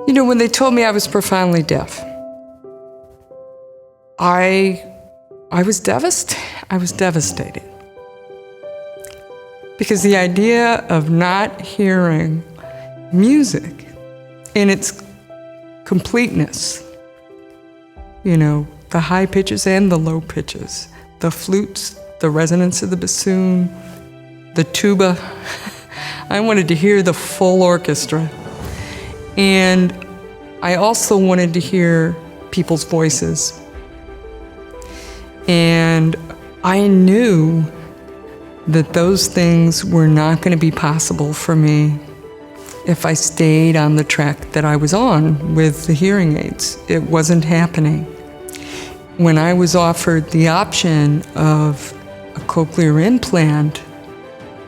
You know, when they told me I was profoundly deaf, I was devastated. Because the idea of not hearing music in its completeness, you know, the high pitches and the low pitches, the flutes, the resonance of the bassoon, the tuba. I wanted to hear the full orchestra. And I also wanted to hear people's voices. And I knew that those things were not going to be possible for me if I stayed on the track that I was on with the hearing aids. It wasn't happening. When I was offered the option of a cochlear implant,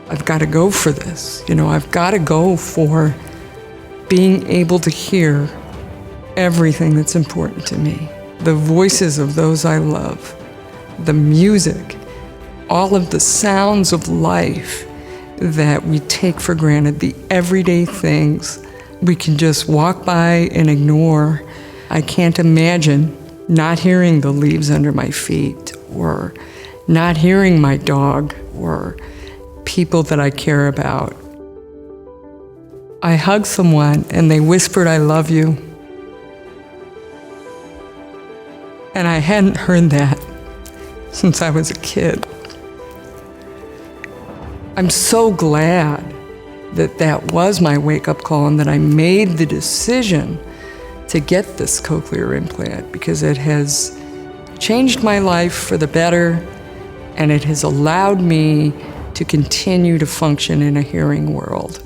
I've got to go for this. You know, I've got to go for being able to hear everything that's important to me. The voices of those I love, the music, all of the sounds of life that we take for granted, the everyday things we can just walk by and ignore. I can't imagine not hearing the leaves under my feet, or not hearing my dog, or people that I care about. I hugged someone and they whispered, "I love you." And I hadn't heard that since I was a kid. I'm so glad that that was my wake-up call and that I made the decision to get this cochlear implant, because it has changed my life for the better, and it has allowed me to continue to function in a hearing world.